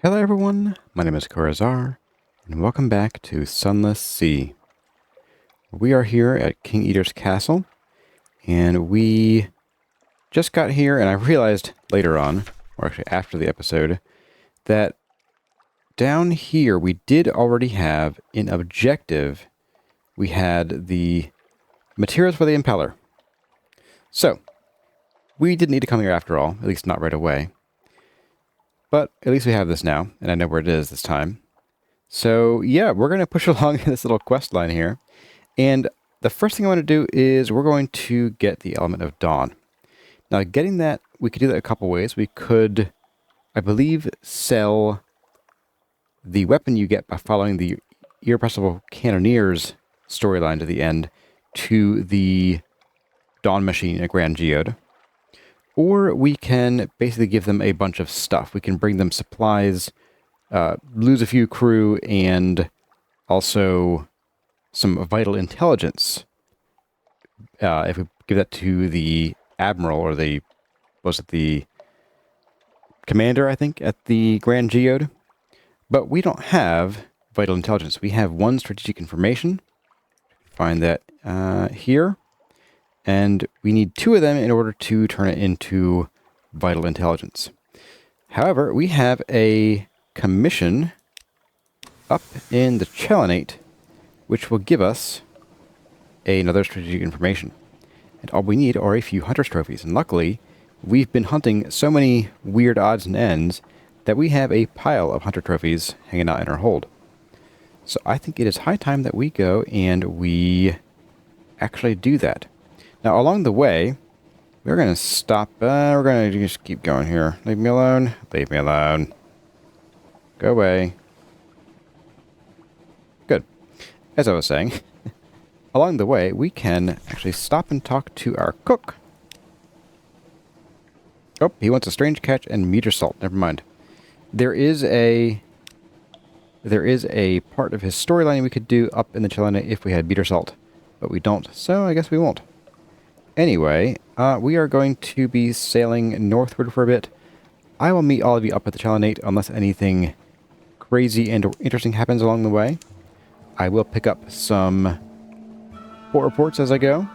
Hello everyone, my name is Corazar, and welcome back to Sunless Sea. We are here at King Eater's Castle, and we just got here, and I realized later on, or actually after the episode, that down here we did already have an objective. We had the materials for the impeller. So, we didn't need to come here after all, at least not right away. But at least we have this now, and I know where it is this time. So yeah, we're going to push along this little quest line here. And the first thing I want to do is we're going to get the Element of Dawn. Now getting that, we could do that a couple ways. We could, I believe, sell the weapon you get by following the Irrepressible Cannoneers storyline to the end to the Dawn Machine at Grand Geode. Or we can basically give them a bunch of stuff. We can bring them supplies, lose a few crew, and also some vital intelligence. If we give that to the admiral or the commander, I think, at the Grand Geode. But we don't have vital intelligence. We have one strategic information. Find that here. And we need two of them in order to turn it into vital intelligence. However, we have a commission up in the Chelenate, which will give us another strategic information. And all we need are a few hunter's trophies. And luckily, we've been hunting so many weird odds and ends that we have a pile of hunter trophies hanging out in our hold. So I think it is high time that we go and we actually do that. Now, along the way, we're going to stop. We're going to just keep going here. Leave me alone. Leave me alone. Go away. Good. As I was saying, along the way, we can actually stop and talk to our cook. Oh, he wants a strange catch and meteor salt. Never mind. There is a part of his storyline we could do up in the Chelenate if we had meteor salt, but we don't, so I guess we won't. Anyway, we are going to be sailing northward for a bit. I will meet all of you up at the Chelenate unless anything crazy and interesting happens along the way. I will pick up some port reports as I go,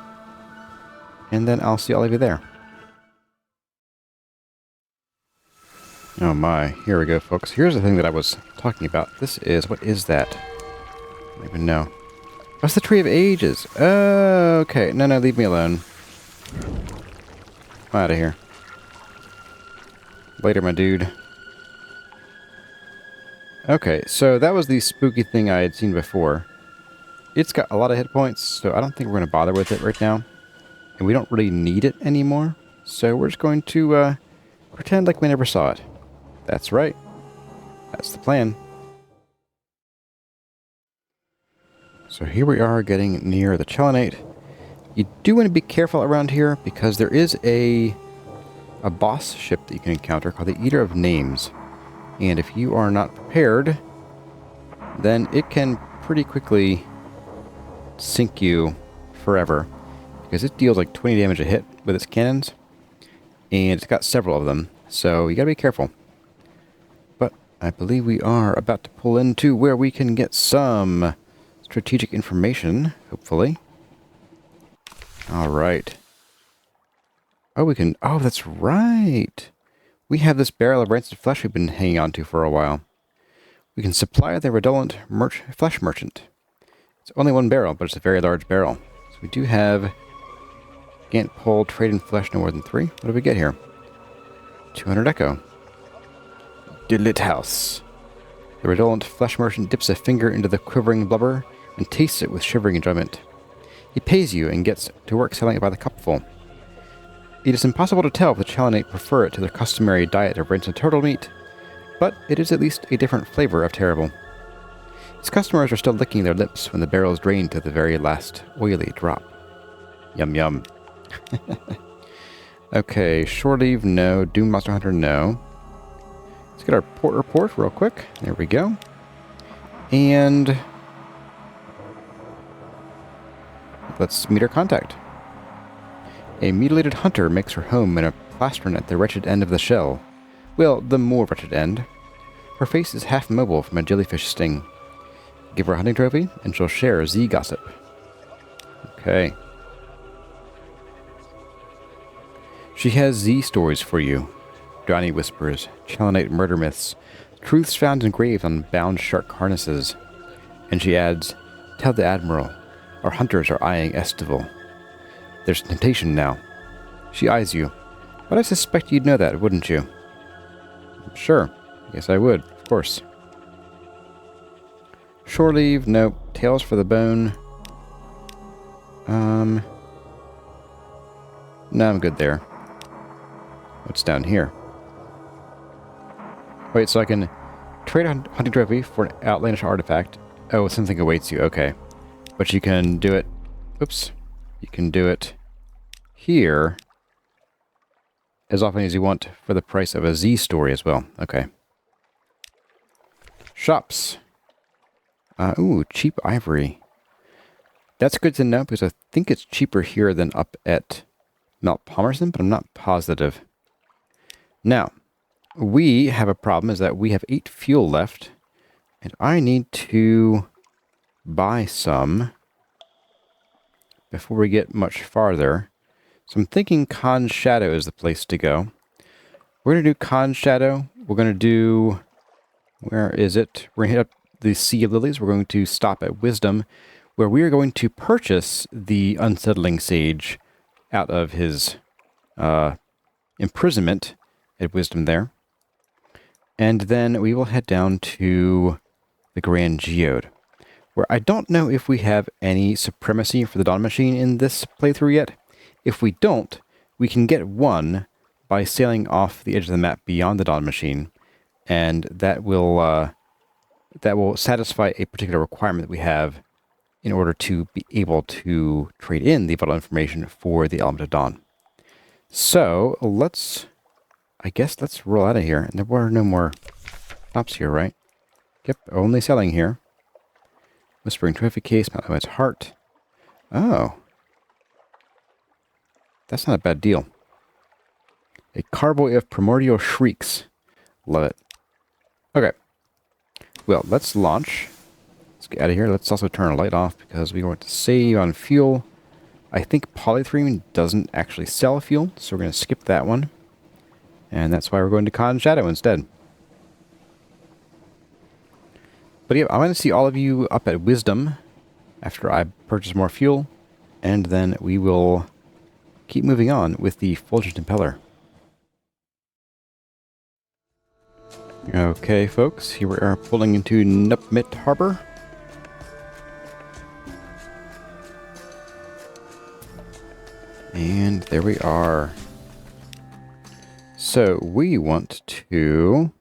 and then I'll see all of you there. Oh my, here we go, folks. Here's the thing that I was talking about. This is, what is that? I don't even know. What's the Tree of Ages? Oh, okay. No, leave me alone. I'm out of here. Later, my dude. Okay, so that was the spooky thing I had seen before. It's got a lot of hit points, so I don't think we're going to bother with it right now. And we don't really need it anymore, so we're just going to pretend like we never saw it. That's right. That's the plan. So here we are getting near the Chelenate. You do want to be careful around here because there is a boss ship that you can encounter called the Eater of Names. And if you are not prepared, then it can pretty quickly sink you forever because it deals like 20 damage a hit with its cannons. And it's got several of them, so you gotta be careful. But I believe we are about to pull into where we can get some strategic information, hopefully. Alright. Oh, we can... Oh, that's right! We have this barrel of rancid flesh we've been hanging on to for a while. We can supply the redolent flesh merchant. It's only one barrel, but it's a very large barrel. So we do have... Can't pull trade in flesh no more than 3. What do we get here? 200 echo. Delit House. The redolent flesh merchant dips a finger into the quivering blubber and tastes it with shivering enjoyment. He pays you and gets to work selling it by the cupful. It is impossible to tell if the Chelenate prefer it to their customary diet of rancid turtle meat, but it is at least a different flavor of terrible. His customers are still licking their lips when the barrel is drained to the very last oily drop. Yum yum. Okay, shore leave, no. Doom Monster Hunter, no. Let's get our port report real quick. There we go. And... let's meet our contact. A mutilated hunter makes her home in a plastron at the wretched end of the shell. Well, the more wretched end. Her face is half mobile from a jellyfish sting. Give her a hunting trophy, and she'll share Z gossip. Okay. She has Z stories for you. Drowny whispers, Chalonite murder myths, truths found engraved on bound shark harnesses. And she adds, tell the Admiral, our hunters are eyeing Estival. There's temptation now. She eyes you, but I suspect you'd know that, wouldn't you? Sure. Yes, I would, of course. Shore leave, nope. Tails for the bone. No, I'm good there. What's down here? Wait, so I can trade a hunting trophy for an outlandish artifact. Oh, something awaits you. Okay. But you can do it... Oops. You can do it here as often as you want for the price of a Z story as well. Okay. Shops. Ooh, cheap ivory. That's good to know because I think it's cheaper here than up at Mount Palmerston, but I'm not positive. Now, we have a problem is that we have 8 fuel left, and I need to buy some before we get much farther. So I'm thinking Khan's Shadow is the place to go. We're going to do Khan's Shadow. We're going to do... Where is it? We're going to hit up the Sea of Lilies. We're going to stop at Wisdom, where we are going to purchase the Unsettling Sage out of his imprisonment at Wisdom there. And then we will head down to the Grand Geode, where I don't know if we have any supremacy for the Dawn Machine in this playthrough yet. If we don't, we can get one by sailing off the edge of the map beyond the Dawn Machine, and that will satisfy a particular requirement that we have in order to be able to trade in the vital information for the Element of Dawn. So I guess let's roll out of here. And there were no more stops here, right? Yep, only selling here. Whispering Trophy Case, Mount Nomad's Heart. Oh. That's not a bad deal. A Carboy of Primordial Shrieks. Love it. Okay. Well, let's launch. Let's get out of here. Let's also turn our light off because we want to save on fuel. I think Polythreme doesn't actually sell fuel, so we're going to skip that one. And that's why we're going to Khan's Shadow instead. But yeah, I'm going to see all of you up at Wisdom after I purchase more fuel. And then we will keep moving on with the Fulgent Impeller. Okay, folks, here we are pulling into Nupmit Harbor. And there we are. So we want to...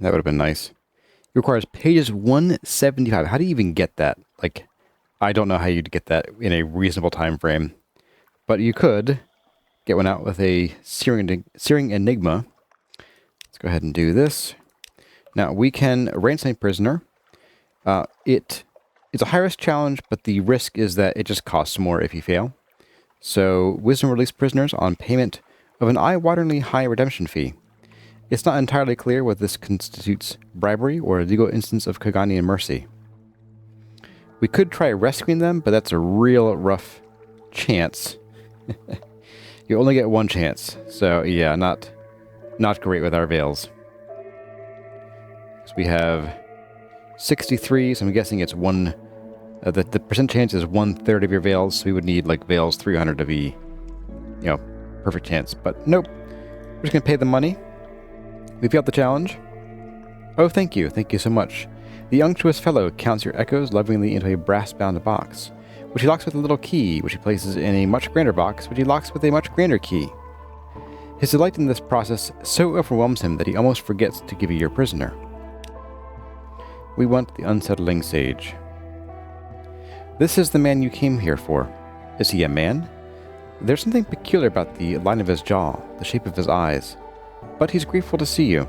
That would have been nice. It requires pages 175. How do you even get that? Like, I don't know how you'd get that in a reasonable time frame. But you could get one out with a Searing Enigma. Let's go ahead and do this. Now, we can ransom a prisoner. It's a high-risk challenge, but the risk is that it just costs more if you fail. So, Wisdom release prisoners on payment of an eye-wateringly high redemption fee. It's not entirely clear whether this constitutes bribery or a legal instance of Koganian mercy. We could try rescuing them, but that's a real rough chance. You only get one chance, so yeah, not great with our veils. So we have 63, so I'm guessing it's one... the percent chance is 1/3 of your veils, so we would need like veils 300 to be, perfect chance. But nope, we're just going to pay the money. We failed the challenge. Oh, thank you so much. The unctuous fellow counts your echoes lovingly into a brass-bound box, which he locks with a little key, which he places in a much grander box, which he locks with a much grander key. His delight in this process so overwhelms him that he almost forgets to give you your prisoner. We want the Unsettling Sage. This is the man you came here for. Is he a man? There's something peculiar about the line of his jaw, the shape of his eyes, but he's grateful to see you.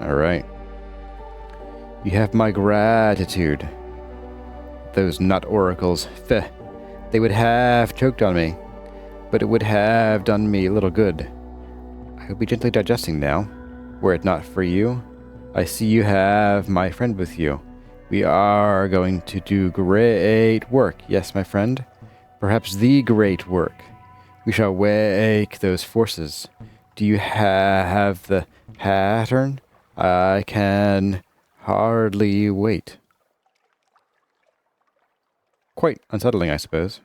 Alright. You have my gratitude. Those nut oracles, feh, they would have choked on me, but it would have done me a little good. I'll be gently digesting now. Were it not for you, I see you have my friend with you. We are going to do great work. Yes, my friend. Perhaps the great work. We shall wake those forces. Do you have the pattern? I can hardly wait. Quite unsettling, I suppose.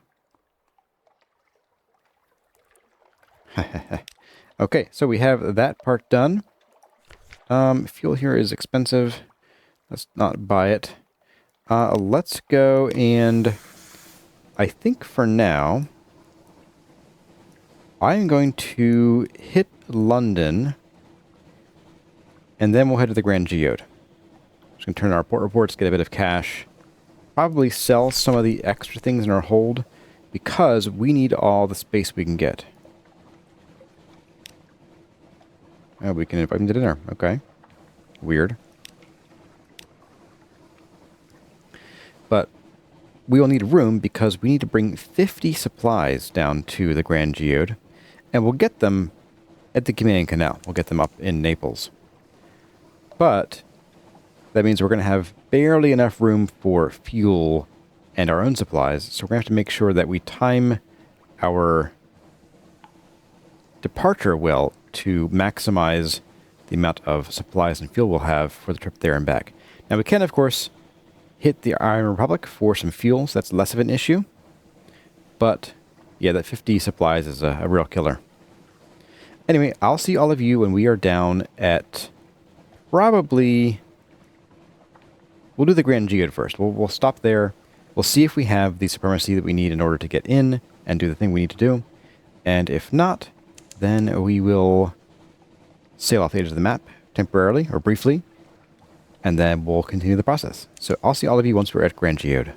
Okay, so we have that part done. Fuel here is expensive. Let's not buy it. Let's go and I think for now I'm going to hit London and then we'll head to the Grand Geode. Just going to turn our port reports, get a bit of cash. Probably sell some of the extra things in our hold because we need all the space we can get. Oh, we can invite him to dinner. Okay. Weird. But we will need room because we need to bring 50 supplies down to the Grand Geode. And we'll get them at the Canadian Canal. We'll get them up in Naples. But that means we're going to have barely enough room for fuel and our own supplies. So we're going to have to make sure that we time our departure well to maximize the amount of supplies and fuel we'll have for the trip there and back. Now we can, of course, hit the Iron Republic for some fuel, so that's less of an issue. But, yeah, that 50 supplies is a real killer. Anyway, I'll see all of you when we are down at probably... We'll do the Grand Geode first. We'll stop there. We'll see if we have the supremacy that we need in order to get in and do the thing we need to do. And if not, then we will sail off the edge of the map temporarily or briefly, and then we'll continue the process. So I'll see all of you once we're at Grand Geode.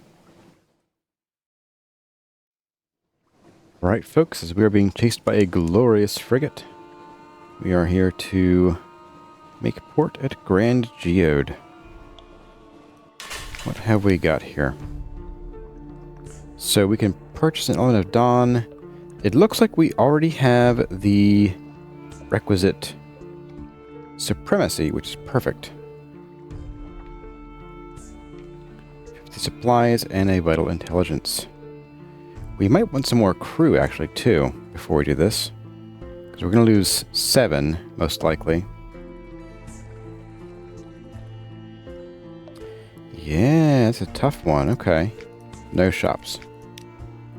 Alright, folks, as we are being chased by a glorious frigate, we are here to make port at Grand Geode. What have we got here? So we can purchase an Element of Dawn. It looks like we already have the requisite supremacy, which is perfect. 50 supplies and a vital intelligence. We might want some more crew, actually, too, before we do this. Because we're going to lose 7, most likely. Yeah, that's a tough one. Okay. No shops.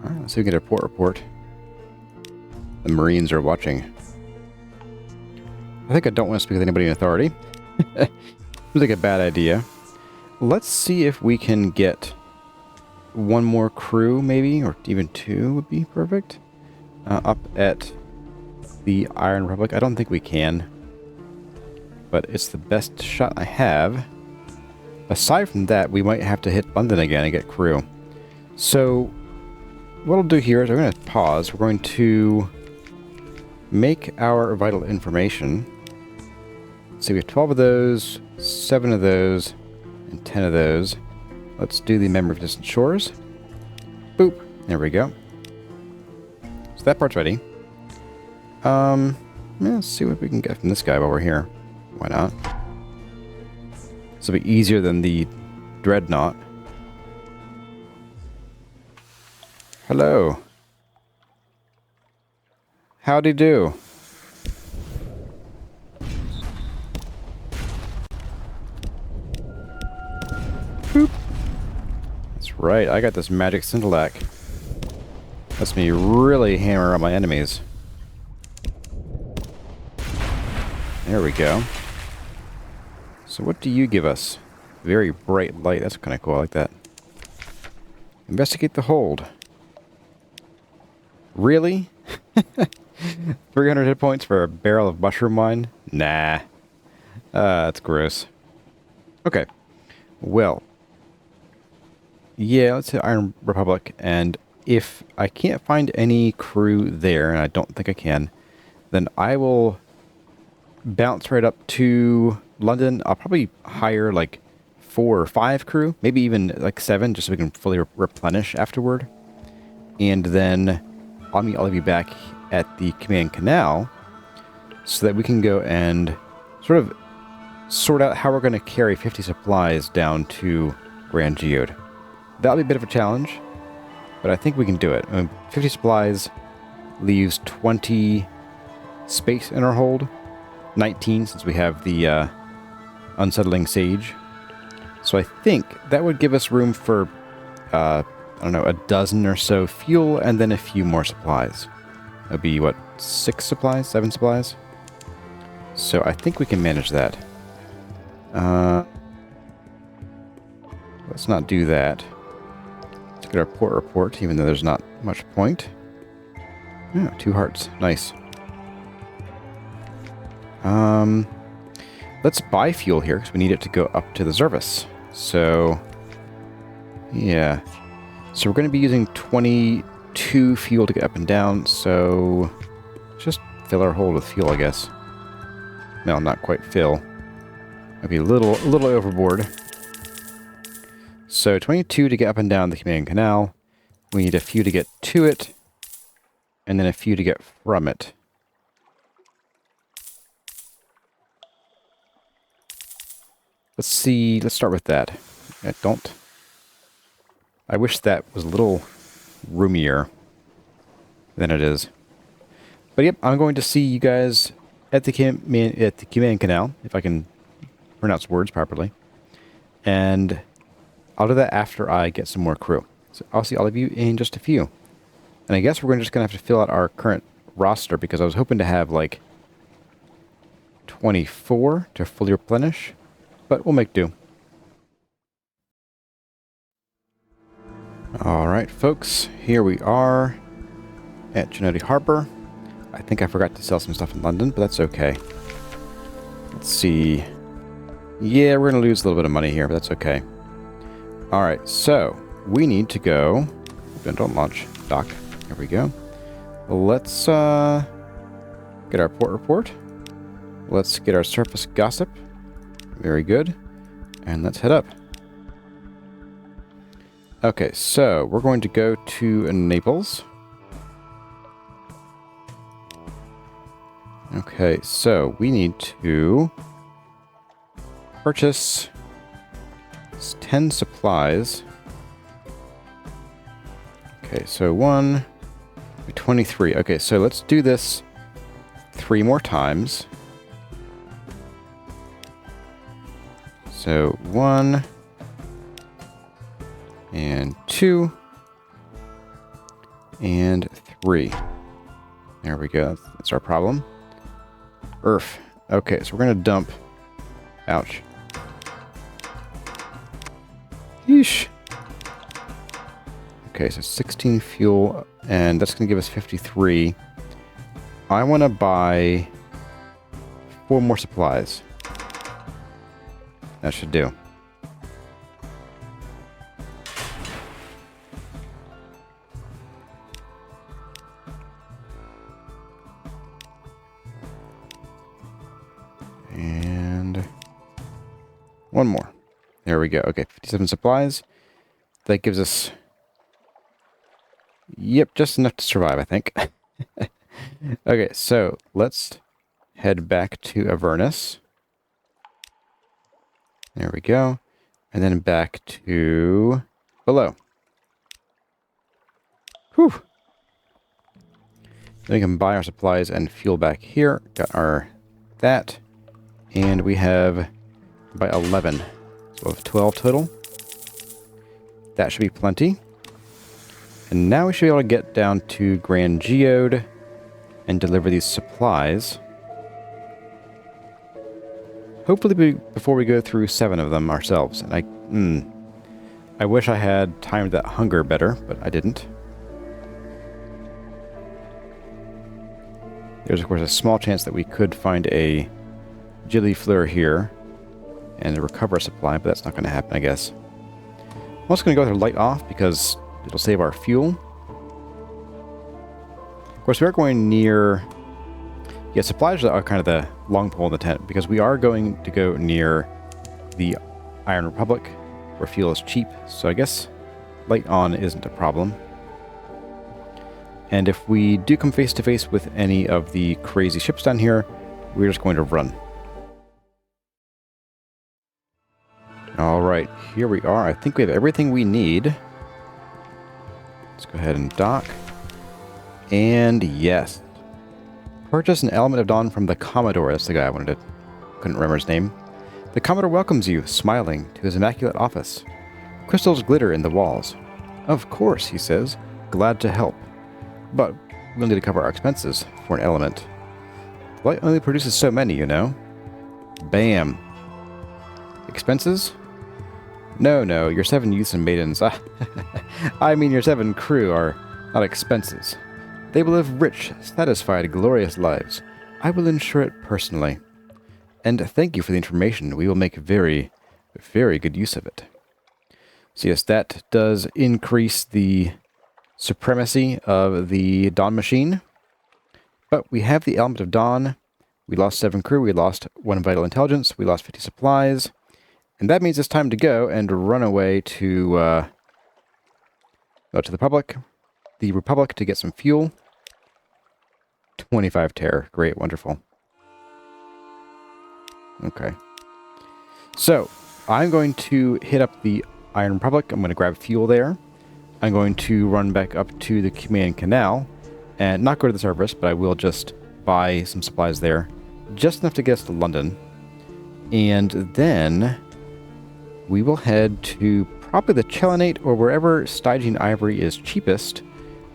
Alright, let's see if we can get a port report. The Marines are watching. I think I don't want to speak with anybody in authority. Seems like a bad idea. Let's see if we can get one more crew, maybe, or even 2 would be perfect. Up at the Iron Republic. I don't think we can. But it's the best shot I have. Aside from that, we might have to hit London again and get crew. So, what I'll do here is we're going to pause. We're going to make our vital information. So we have 12 of those, 7 of those, and 10 of those. Let's do the Memory of Distant Shores. Boop. There we go. So that part's ready. Let's see what we can get from this guy while we're here. Why not? This will be easier than the Dreadnought. Hello. Howdy do. Boop. That's right, I got this magic Scintillac. Lets me really hammer on my enemies. There we go. So what do you give us? Very bright light. That's kind of cool. I like that. Investigate the hold. Really? 300 hit points for a barrel of mushroom wine? Nah. That's gross. Okay. Well. Yeah, let's hit Iron Republic. And if I can't find any crew there, and I don't think I can, then I will bounce right up to London. I'll probably hire like 4 or 5 crew, maybe even like 7, just so we can fully replenish afterward. And then I'll meet all of you back at the Command Canal so that we can go and sort of sort out how we're going to carry 50 supplies down to Grand Geode. That'll be a bit of a challenge, but I think we can do it. I mean, 50 supplies leaves 20 space in our hold, 19 since we have the Unsettling Sage. So I think that would give us room for, I don't know, a dozen or so fuel and then a few more supplies. That'd be, what, 6 supplies? 7 supplies? So I think we can manage that. Let's not do that. Let's get our port report, even though there's not much point. Oh, 2 hearts. Nice. Let's buy fuel here, because we need it to go up to the Zervis. So, yeah. So we're going to be using 22 fuel to get up and down, so just fill our hold with fuel, I guess. No, not quite fill. Might be a little overboard. So 22 to get up and down the Canadian Canal. We need a few to get to it, and then a few to get from it. Let's see, let's start with that. I wish that was a little roomier than it is. But yep, I'm going to see you guys at the Canadian Canal, if I can pronounce words properly. And I'll do that after I get some more crew. So I'll see all of you in just a few. And I guess we're just going to have to fill out our current roster, because I was hoping to have like 24 to fully replenish, but we'll make do. Alright folks, here we are at Chinoti Harbor. I think I forgot to sell some stuff in London, but that's okay. Let's see. Yeah, we're going to lose a little bit of money here, but that's okay. Alright, so we need to go... Don't launch. Dock. There we go. Let's get our port report. Let's get our surface gossip. Very good. And let's head up. Okay, so we're going to go to Naples. Okay, so we need to purchase 10 supplies. Okay, so 23. Okay, so let's do this 3 more times. So 1 and 2 and 3. There we go. That's our problem. Earth. Okay, so we're going to dump. Ouch. Yeesh. Okay, so 16 fuel, and that's going to give us 53. I want to buy 4 more supplies. That should do. And 1 more. There we go. Okay, 57 supplies. That gives us... Yep, just enough to survive, I think. Okay, so let's head back to Avernus. There we go. And then back to below. Whew. Then we can buy our supplies and fuel back here. Got our that. And we have by 11. So we have 12 total. That should be plenty. And now we should be able to get down to Grand Geode and deliver these supplies. Hopefully before we go through 7 of them ourselves. And I wish I had timed that hunger better, but I didn't. There's of course a small chance that we could find a Gillifleur here and recover a supply, but that's not going to happen, I guess. I'm also going to go with our light off because it'll save our fuel. Of course, we are going near... Yeah, supplies are kind of the long pole in the tent, because we are going to go near the Iron Republic, where fuel is cheap, so I guess light on isn't a problem. And if we do come face to face with any of the crazy ships down here, we're just going to run. Alright, here we are. I think we have everything we need. Let's go ahead and dock. And yes. Purchase an Element of Dawn from the Commodore. That's the guy I wanted to... couldn't remember his name. The Commodore welcomes you, smiling, to his immaculate office. Crystals glitter in the walls. Of course, he says. Glad to help. But we'll need to cover our expenses for an element. The light only produces so many, you know. Bam. Expenses? No, your 7 youths and maidens, I mean your 7 crew are not expenses. They will live rich, satisfied, glorious lives. I will ensure it personally. And thank you for the information. We will make very, very good use of it. So yes, that does increase the supremacy of the Dawn machine. But we have the Element of Dawn. We lost 7 crew, we lost 1 vital intelligence, we lost 50 supplies. And that means it's time to go and run away to the Republic to get some fuel. 25 terror. Great, wonderful. Okay. So, I'm going to hit up the Iron Republic. I'm going to grab fuel there. I'm going to run back up to the Cumaean Canal and not go to the surface, but I will just buy some supplies there. Just enough to get us to London. And then we will head to probably the Chelenate or wherever Stygian ivory is cheapest,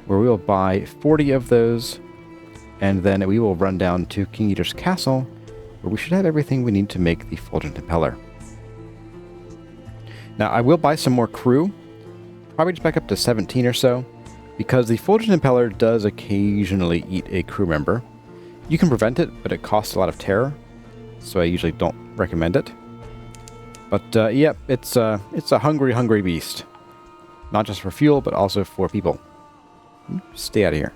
where we will buy 40 of those, and then we will run down to King Eater's Castle, where we should have everything we need to make the Fulgent Impeller. Now, I will buy some more crew, probably just back up to 17 or so, because the Fulgent Impeller does occasionally eat a crew member. You can prevent it, but it costs a lot of terror, so I usually don't recommend it. But, yep, it's a hungry, hungry beast. Not just for fuel, but also for people. Stay out of here.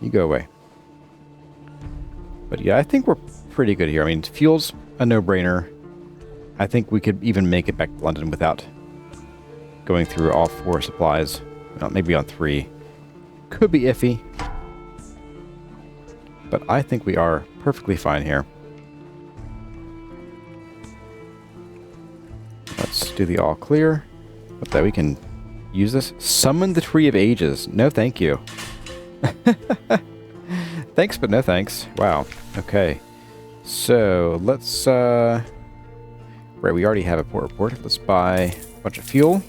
You go away. But yeah, I think we're pretty good here. I mean, fuel's a no-brainer. I think we could even make it back to London without going through all 4 supplies. Well, maybe on 3. Could be iffy. But I think we are perfectly fine here. Let's do the all clear. But that we can use this. Summon the Tree of Ages. No thank you. Thanks, but no thanks. Wow. Okay. So, let's, right, we already have a port report. Let's buy a bunch of fuel.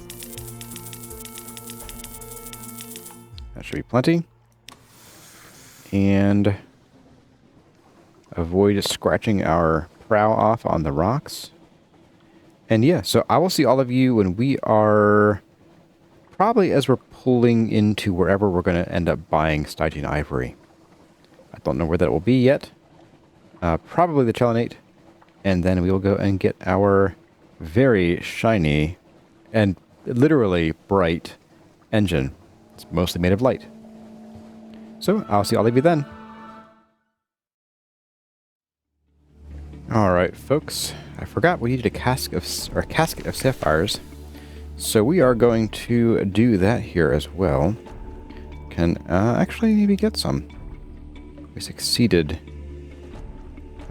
That should be plenty. And avoid scratching our prow off on the rocks. And yeah, so I will see all of you when we are probably as we're pulling into wherever we're going to end up buying Stygian ivory. I don't know where that will be yet. Probably the Chelenate. And then we will go and get our very shiny and literally bright engine. It's mostly made of light. So I'll see all of you then. Alright, folks. I forgot we needed a casket of sapphires. So we are going to do that here as well. Can actually maybe get some. We succeeded.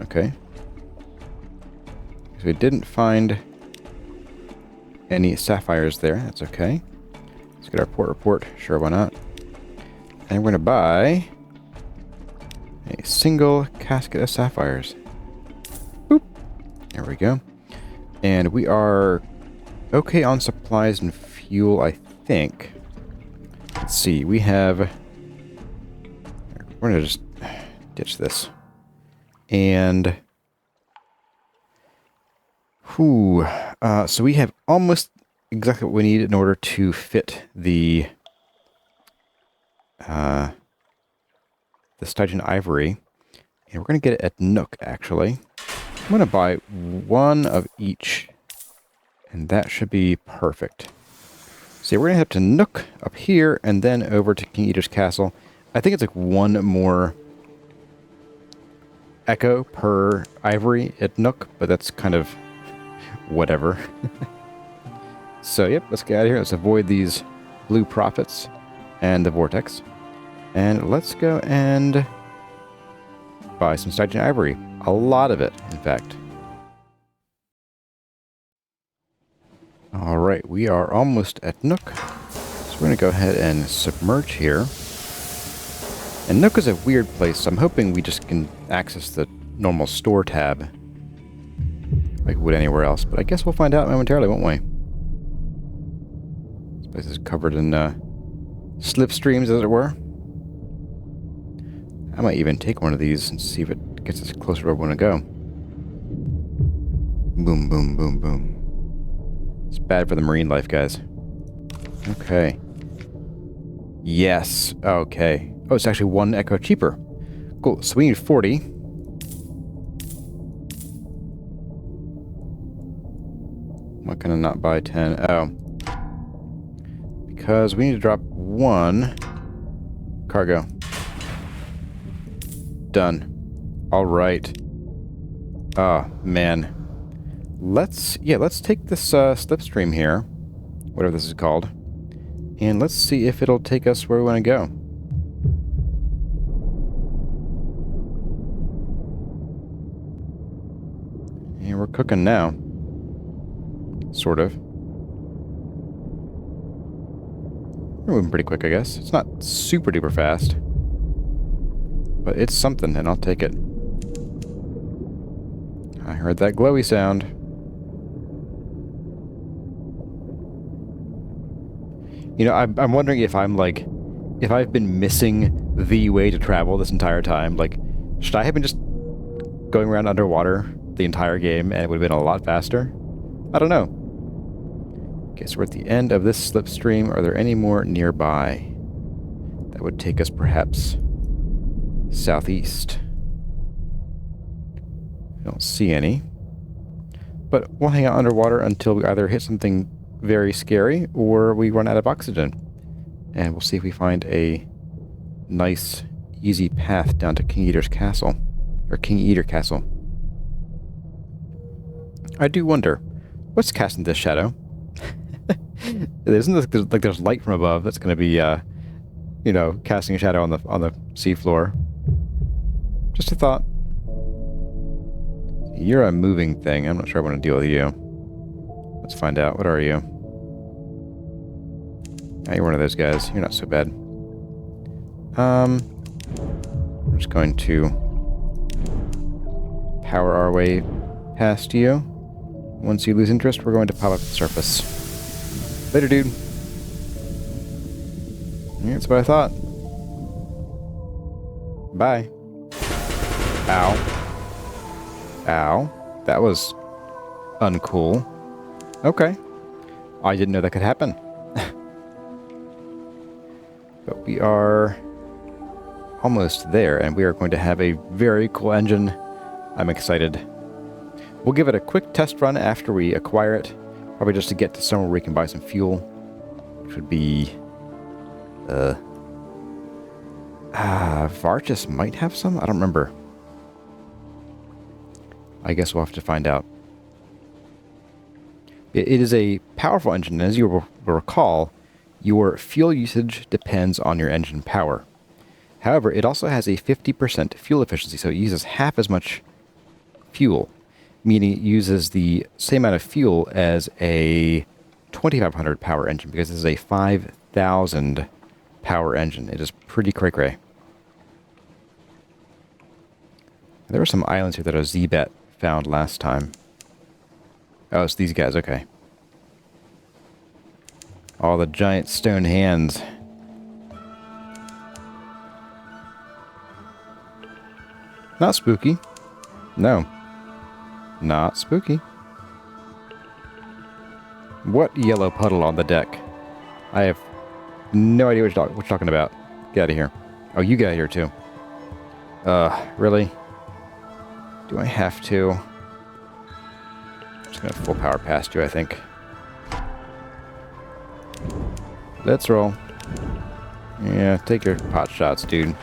Okay. So we didn't find any sapphires there. That's okay. Let's get our port report. Sure, why not? And we're going to buy a single casket of sapphires. Boop. There we go. And we are okay on supplies and fuel, I think. Let's see. We have... We're going to just ditch this. And... Whew. So we have almost exactly what we need in order to fit the Stygian ivory. And we're going to get it at Nook, actually. I'm going to buy 1 of each. And that should be perfect. So we're going to head to Nook up here and then over to King Eater's Castle. I think it's like 1 more echo per ivory at Nook, but that's kind of whatever. So, yep, let's get out of here. Let's avoid these blue prophets and the vortex. And let's go and buy some Stygian ivory. A lot of it, in fact. Alright, we are almost at Nook. So we're going to go ahead and submerge here. And Nook is a weird place, so I'm hoping we just can access the normal store tab like we would anywhere else. But I guess we'll find out momentarily, won't we? This place is covered in slipstreams, as it were. I might even take one of these and see if it gets us closer to where we want to go. Boom, boom, boom, boom. It's bad for the marine life, guys. Okay. Yes. Okay. Oh, it's actually 1 echo cheaper. Cool. So we need 40. Why can I not buy 10? Oh. Because we need to drop 1 cargo. Done. All right. Oh, man. Let's take this slipstream here, whatever this is called, and let's see if it'll take us where we want to go. And we're cooking now. Sort of. We're moving pretty quick, I guess. It's not super duper fast, but it's something, and I'll take it. I heard that glowy sound. You know, I'm wondering if if I've been missing the way to travel this entire time. Like, should I have been just going around underwater the entire game and it would have been a lot faster? I don't know. Okay, so we're at the end of this slipstream. Are there any more nearby that would take us perhaps southeast? I don't see any. But we'll hang out underwater until we either hit something very scary or we run out of oxygen. And we'll see if we find a nice, easy path down to King Eater's Castle. Or King Eater Castle. I do wonder, what's casting this shadow? Isn't like there's light from above that's going to be, you know, casting a shadow on the seafloor? Just a thought. You're a moving thing. I'm not sure I want to deal with you. Let's find out. What are you? Ah, you're one of those guys. You're not so bad. We're just going to power our way past you. Once you lose interest, we're going to pop up the surface. Later, dude. Yeah, that's what I thought. Bye. Ow. Ow. That was uncool. Okay. I didn't know that could happen. But we are almost there, and we are going to have a very cool engine. I'm excited. We'll give it a quick test run after we acquire it, probably just to get to somewhere where we can buy some fuel, which would be... Varchus might have some? I don't remember. I guess we'll have to find out. It is a powerful engine, and as you will recall, your fuel usage depends on your engine power. However, it also has a 50% fuel efficiency, so it uses half as much fuel, meaning it uses the same amount of fuel as a 2500 power engine, because this is a 5000 power engine. It is pretty cray-cray. There were some islands here that a Z-Bet found last time. Oh, it's these guys, okay. All the giant stone hands. Not spooky. No. Not spooky. What yellow puddle on the deck? I have no idea what you're talking about. Get out of here. Oh, you get out of here too. Really? Do I have to? I'm just gonna full power past you, I think. Let's roll. Yeah, take your pot shots, dude.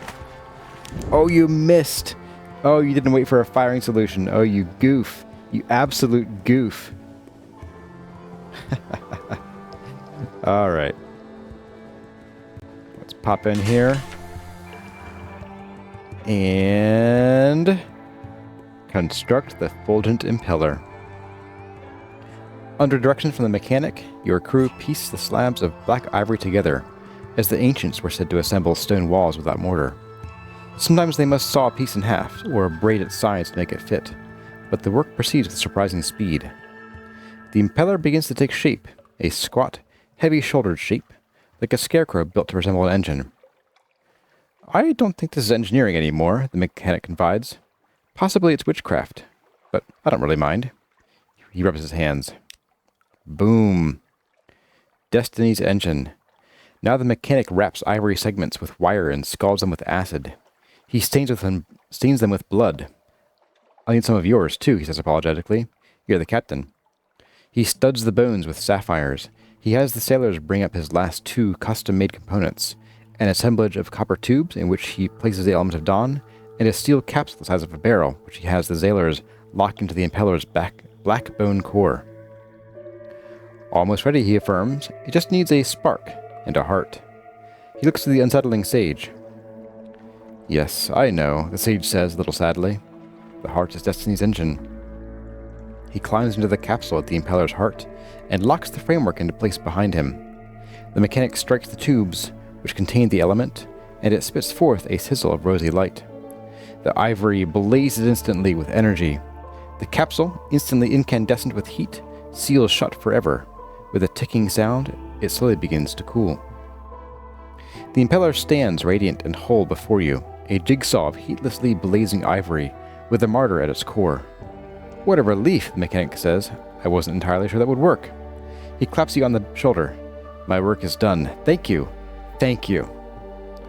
Oh, you missed! Oh, you didn't wait for a firing solution. Oh, you goof. You absolute goof. Alright. Let's pop in here. And construct the Fulgent Impeller. Under direction from the mechanic, your crew piece the slabs of black ivory together, as the ancients were said to assemble stone walls without mortar. Sometimes they must saw a piece in half, or braid its sides to make it fit, but the work proceeds with surprising speed. The impeller begins to take shape, a squat, heavy-shouldered shape, like a scarecrow built to resemble an engine. I don't think this is engineering anymore, the mechanic confides. Possibly it's witchcraft, but I don't really mind. He rubs his hands. Boom. Destiny's engine. Now the mechanic wraps ivory segments with wire and scalds them with acid. He stains them with blood. "I'll need some of yours, too," he says apologetically. "You're the captain." He studs the bones with sapphires. He has the sailors bring up his last 2 custom-made components, an assemblage of copper tubes in which he places the element of dawn, and a steel capsule the size of a barrel, which he has the sailors lock into the impeller's black bone core. Almost ready, he affirms. It just needs a spark and a heart. He looks to the unsettling sage. "Yes, I know," the sage says a little sadly. "The heart is Destiny's engine." He climbs into the capsule at the impeller's heart and locks the framework into place behind him. The mechanic strikes the tubes, which contain the element, and it spits forth a sizzle of rosy light. The ivory blazes instantly with energy. The capsule, instantly incandescent with heat, seals shut forever. With a ticking sound, it slowly begins to cool. The impeller stands radiant and whole before you, a jigsaw of heatlessly blazing ivory, with a martyr at its core. "What a relief," the mechanic says. "I wasn't entirely sure that would work." He claps you on the shoulder. "My work is done. Thank you. Thank you."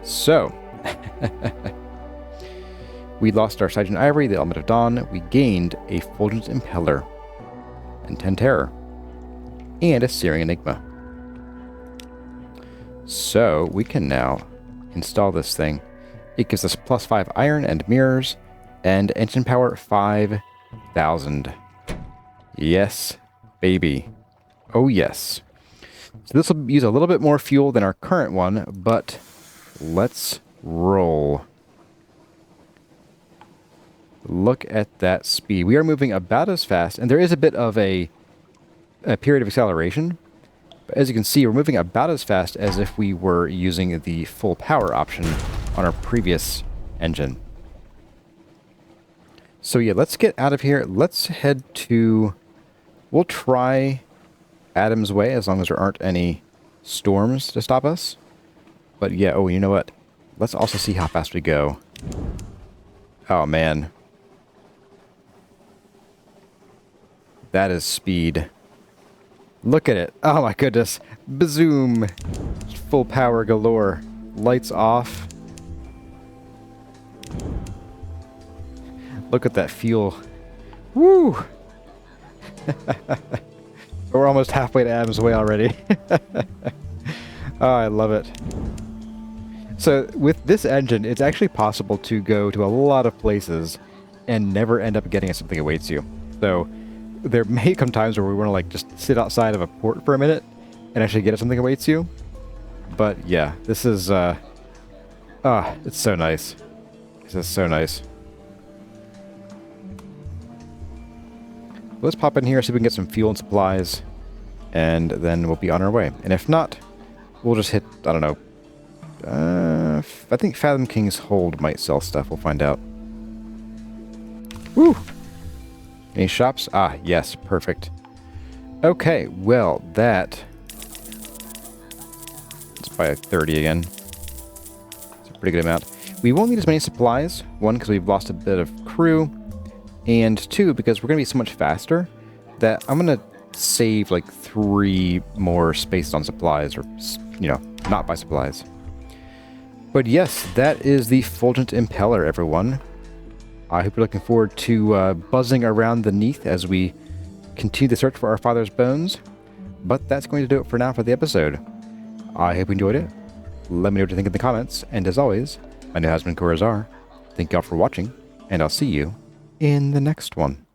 So, we lost our Stygian Ivory, the element of dawn. We gained a Fulgent Impeller, and 10 terror, and a Searing Enigma. So, we can now install this thing. It gives us +5 iron and mirrors, and engine power 5,000. Yes, baby. Oh yes. So this will use a little bit more fuel than our current one, but let's roll. Look at that speed. We are moving about as fast, and there is a bit of a period of acceleration. But as you can see, we're moving about as fast as if we were using the full power option on our previous engine. So yeah, let's get out of here. Let's head to... We'll try Adam's Way, as long as there aren't any storms to stop us. But yeah, oh, you know what? Let's also see how fast we go. Oh, man. That is speed. Look at it. Oh my goodness. Bazoom. Full power galore. Lights off. Look at that fuel. Woo! We're almost halfway to Adam's Way already. Oh, I love it. So with this engine, it's actually possible to go to a lot of places and never end up getting something awaits you. So there may come times where we want to like just sit outside of a port for a minute and actually get something awaits you. But yeah, this is it's so nice. This is so nice. Let's pop in here, see if we can get some fuel and supplies, and then we'll be on our way. And if not, we'll just hit, I don't know, I think Fathom King's Hold might sell stuff. We'll find out. Woo! Any shops? Ah, yes, perfect. Okay, well, that... Let's buy a 30 again. It's a pretty good amount. We won't need as many supplies. 1, because we've lost a bit of crew. And 2, because we're going to be so much faster that I'm going to save like 3 more spaces on supplies, or, you know, not buy supplies. But yes, that is the Fulgent Impeller, everyone. I hope you're looking forward to buzzing around the Neath as we continue the search for our father's bones. But that's going to do it for now for the episode. I hope you enjoyed it. Let me know what you think in the comments. And as always, my name has been Corazar. Thank y'all for watching, and I'll see you in the next one.